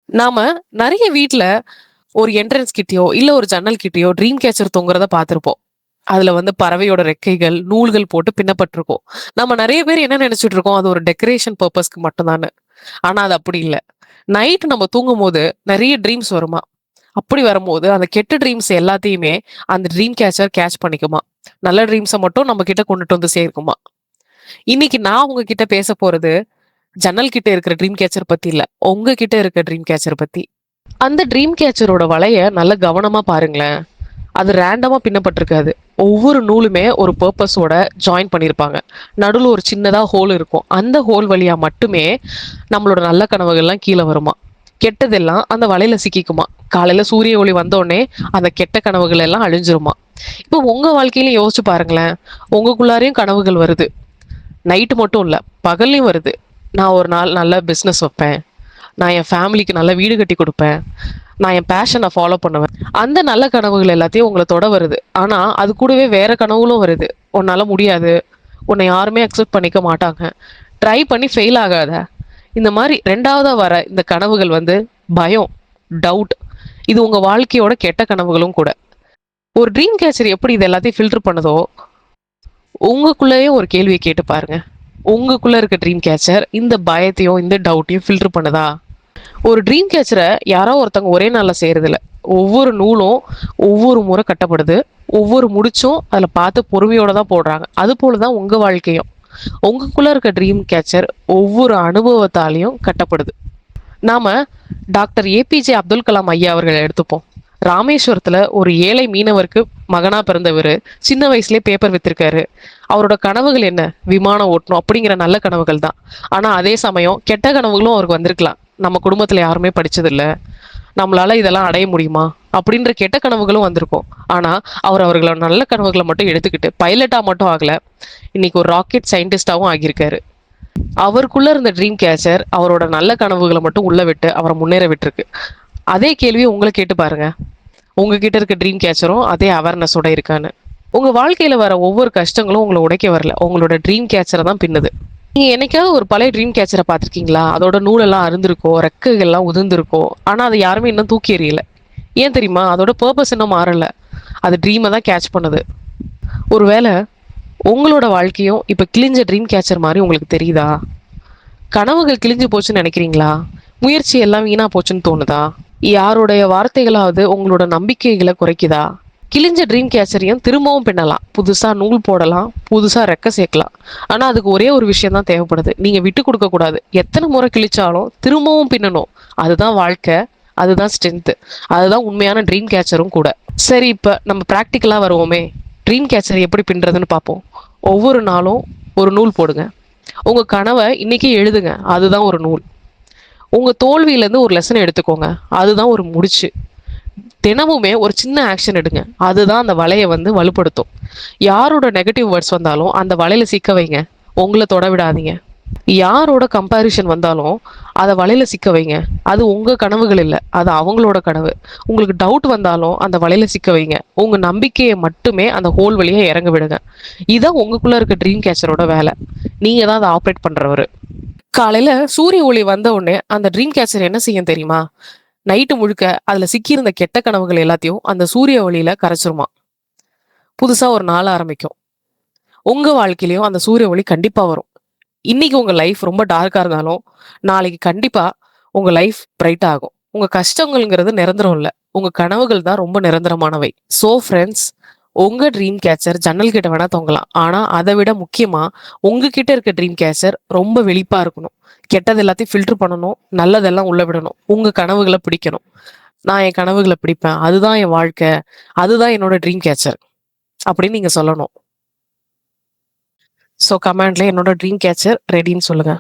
நாம நெறைய வீட்ல ஒரு என்ட்ரன்ஸ் கிட்டயோ, இல்ல ஒரு ஜன்னல் கிட்டயோ ட்ரீம் கேச்சர் தொங்குறத பார்த்திருப்போம். அதுல வந்து பறவையோட ரெக்கைகள், நூல்கள் போட்டு பின்னப்பட்டிருக்கும். நம்ம நெறைய பேர் என்ன நெனச்சுட்டு இருக்கோம், அது ஒரு டெக்கரேஷன் பர்ப்பஸ்க்கு மட்டும் தான்னு. ஆனா அது அப்படி இல்ல. நைட் நம்ம தூங்கும்போது நெறைய ட்ரீம்ஸ் வருமாம். அப்படி வரும்போது, அந்த கெட்ட ட்ரீம்ஸ் எல்லாத்தையுமே அந்த ட்ரீம் கேச்சர் கேட்ச் பண்ணிக்குமாம். நல்ல ட்ரீம்ஸ மட்டும் நம்ம கிட்ட கொண்டுட்டு வந்து சேர்க்குமாம். இன்னைக்கு நான் உங்ககிட்ட பேச போறது, ஜன்னல் கிட்ட இருக்கிற ட்ரீம் கேச்சர் பத்தி இல்ல. உங்க கிட்ட இருக்க ட்ரீம் கேச்சர் பத்தி. அந்த ட்ரீம் கேச்சரோட வலைய நல்ல கவனமா பாருங்களேன். அது ரேண்டமா பின்னப்பட்டிருக்காது. ஒவ்வொரு நூலுமே ஒரு பர்ப்பஸோட ஜாயின் பண்ணியிருப்பாங்க. நடுவுல ஒரு சின்னதா ஹோல் இருக்கும். அந்த ஹோல் வழியா மட்டுமே நம்மளோட நல்ல கனவுகள்லாம் கீழ வருமா. கெட்டதெல்லாம் அந்த வலையில சிக்கிக்குமா. காலையில சூரிய ஒளி வந்தோனே அந்த கெட்ட கனவுகள் எல்லாம் அழிஞ்சிருமா. இப்போ உங்க வாழ்க்கையிலும் யோசிச்சு பாருங்களேன். உங்களுக்குள்ளாரையும் கனவுகள் வருது. நைட்டு மட்டும் இல்ல, பகல்லையும் வருது. நான் ஒரு நாள் நல்ல பிசினஸ் வைப்பேன். நான் என் ஃபேமிலிக்கு நல்ல வீடு கட்டி குடுப்பேன். நான் என் பேஷன ஃபாலோ பண்ணுவேன். அந்த நல்ல கனவுகள் எல்லாத்தையும் உங்கள தொட வருது. ஆனா, அது கூடவே வேற கனவுகளும் வருது. உன்னால முடியாது. உன்னை யாருமே அக்செப்ட் பண்ணிக்க மாட்டாங்க. ட்ரை பண்ணி ஃபெயில் ஆகாத. இந்த மாரி 2வதா வர இந்த கனவுகள் வந்து பயம், டவுட். இது உங்க வாழ்க்கையோட கெட்ட கனவுகளும் கூட. ஒரு ட்ரீம் கேச்சர் எப்படி இது எல்லாத்தையும் ஃபில்டர் பண்ணுதோ, உங்களுக்குள்ளேயே ஒரு கேள்விய கேட்டு பாருங்க. உங்களுக்குள்ள இருக்க ட்ரீம் கேச்சர் இந்த பயத்தையும், இந்த டவுட்டையும் ஃபில்டர் பண்ணுதா? ஒரு ட்ரீம் கேச்சர யாரோ ஒருத்தவங்க ஒரே நாள்ல செய்யறதில்ல. ஒவ்வொரு நூலும் ஒவ்வொரு முறை கட்டப்படுது. ஒவ்வொரு முடிச்சும் அதில பார்த்து பொறுமையோட தான் போடுறாங்க. அதுபோல தான் உங்க வாழ்க்கையும். உங்களுக்குள்ள இருக்க ட்ரீம் கேச்சர் ஒவ்வொரு அனுபவத்தாலயும் கட்டப்படுது. நாம டாக்டர் ஏபிஜே அப்துல் கலாம் ஐயா அவர்கள எடுத்துப்போம். ராமேஸ்வரத்துல ஒரு ஏழை மீனவருக்கு மகனா பிறந்தவரு. சின்ன வயசுலயே பேப்பர் வித்திருக்காரு. அவரோட கனவுகள் என்ன? விமானம் ஓட்டணும் அப்படிங்கிற நல்ல கனவுகள் தான். ஆனா அதே சமயம் கெட்ட கனவுகளும் அவருக்கு வந்திருக்கலாம். நம்ம குடும்பத்துல யாருமே படிச்சதில்ல. நம்மளால இதெல்லாம் அடைய முடியுமா? அப்படின்ற கெட்ட கனவுகளும் வந்திருக்கும். ஆனா அவர்களோட நல்ல கனவுகள மட்டும் எடுத்துக்கிட்டு பைலட்டா மட்டும் ஆகல. இன்னைக்கு ஒரு ராக்கெட் சயின்டிஸ்டாவும் ஆகியிருக்காரு. அவருக்குள்ள இருந்த ட்ரீம் கேச்சர் அவரோட நல்ல கனவுகள மட்டும் உள்ள விட்டு அவர முன்னேற விட்டுருக்கு. அதே கேள்விய உங்கள கேட்டு பாருங்க. உங்ககிட்ட இருக்க ட்ரீம் கேச்சரும் அதே அவேர்னஸோட இருக்கான்னு. உங்க வாழ்க்கையில வர ஒவ்வொரு கஷ்டங்களும் உங்கள உடைக்க வரல. உங்களோட ட்ரீம் கேச்சர தான் பின்னுது. நீங்க என்னைக்காவது ஒரு பழைய ட்ரீம் கேச்சர பார்த்திருக்கீங்களா? அதோட நூலெல்லாம் அறுந்திருக்கும், ரெக்கைகள்லாம் உதிர்ந்திருக்கும். ஆனா அத யாருமே இன்னும் தூக்கி எறியல. ஏன் தெரியுமா? அதோட பர்ப்பஸ் இன்னும் மாறல. அது ட்ரீம தான் கேட்ச் பண்ணுது. ஒருவேள உங்களோட வாழ்க்கையும் இப்ப கிழிஞ்ச ட்ரீம் கேச்சர் மாரி உங்களுக்கு தெரியுதா? கனவுகள் கிழிஞ்சு போச்சுன்னு நினைக்கிறீங்களா? முயற்சி எல்லாம் வீணா போச்சுன்னு தோணுதா? யாருடைய வார்த்தைகளாவது உங்களோட நம்பிக்கைகள குறைக்குதா? கிழிஞ்ச ட்ரீம் கேச்சரையும் திரும்பவும் பின்னலாம். புதுசா நூல் போடலாம், புதுசா ரெக்க சேர்க்கலாம். ஆனா அதுக்கு ஒரே ஒரு விஷயம் தான் தேவைப்படுது. நீங்க விட்டு கொடுக்க கூடாது. எத்தனை முறை கிழிச்சாலும் திரும்பவும் பின்னணும். அதுதான் வாழ்க்கை. அதுதான் ஸ்ட்ரென்த். அதுதான் உண்மையான ட்ரீம் கேச்சரும் கூட. சரி, இப்ப நம்ம பிராக்டிக்கலா வருவோமே. ட்ரீம் கேச்சர் எப்படி பின்றதுன்னு பார்ப்போம். ஒவ்வொரு நாளும் ஒரு நூல் போடுங்க. உங்க கனவ இன்னைக்கே எழுதுங்க. அதுதான் ஒரு நூல். உங்க தோல்வியிலேருந்து ஒரு லெசன் எடுத்துக்கோங்க. அதுதான் ஒரு முடிச்சு. தினமுமே ஒரு சின்ன ஆக்ஷன் எடுங்க. அதுதான் அந்த வலைய வந்து வலுப்படுத்தும். யாரோட நெகட்டிவ் வேர்ட்ஸ் வந்தாலும் அந்த வலையில சிக்க வைங்க. உங்கள தொட விடாதீங்க. யாரோட கம்பேரிஷன் வந்தாலும் அத வலையில சிக்க வைங்க. அது உங்க கனவுகள் இல்ல. அது அவங்களோட கனவு. உங்களுக்கு டவுட் வந்தாலும் அந்த வலையில சிக்க வைங்க. உங்க நம்பிக்கைய மட்டுமே அந்த ஹோல் வழியா இறங்க விடுங்க. இதான் உங்களுக்குள்ள இருக்க ட்ரீம் கேச்சரோட வேல. நீங்க தான் அத ஆப்பரேட் பண்றவரு. காலையில சூரிய ஒளி வந்த உடனே அந்த ட்ரீம் கேச்சர் என்ன செய்யும் தெரியுமா? நைட்டு முழுக்க அதுல சிக்கியிருந்த கெட்ட கனவுகள் எல்லாத்தையும் அந்த சூரிய ஒளியில கரைச்சிருமா. புதுசா ஒரு நாள் ஆரம்பிக்கும். உங்க வாழ்க்கையிலயும் அந்த சூரிய ஒளி கண்டிப்பா வரும். இன்னைக்கு உங்க லைஃப் ரொம்ப டார்க்கா இருந்தாலும், நாளைக்கு கண்டிப்பா உங்க லைஃப் பிரைட் ஆகும். உங்க கஷ்டங்கள்ங்கிறது நிரந்தரம் இல்ல. உங்க கனவுகள் தான் ரொம்ப நிரந்தரமானவை. சோ ஃப்ரெண்ட்ஸ், உங்க ட்ரீம் கேச்சர் ஜன்னல் கிட்ட வேணா தொங்கலாம். ஆனா அதை விட முக்கியமா உங்ககிட்ட இருக்க ட்ரீம் கேச்சர் ரொம்ப வெளிப்பா இருக்கணும். கெட்டது எல்லாத்தையும் ஃபில்டர் பண்ணணும். நல்லதெல்லாம் உள்ள விடணும். உங்க கனவுகள பிடிக்கணும். நான் என் கனவுகள பிடிப்பேன். அதுதான் என் வாழ்க்கை. அதுதான் என்னோட ட்ரீம் கேச்சர். அப்படின்னு நீங்க சொல்லணும். சோ கமெண்ட்ல என்னோட ட்ரீம் கேச்சர் ரெடின்னு சொல்லுங்க.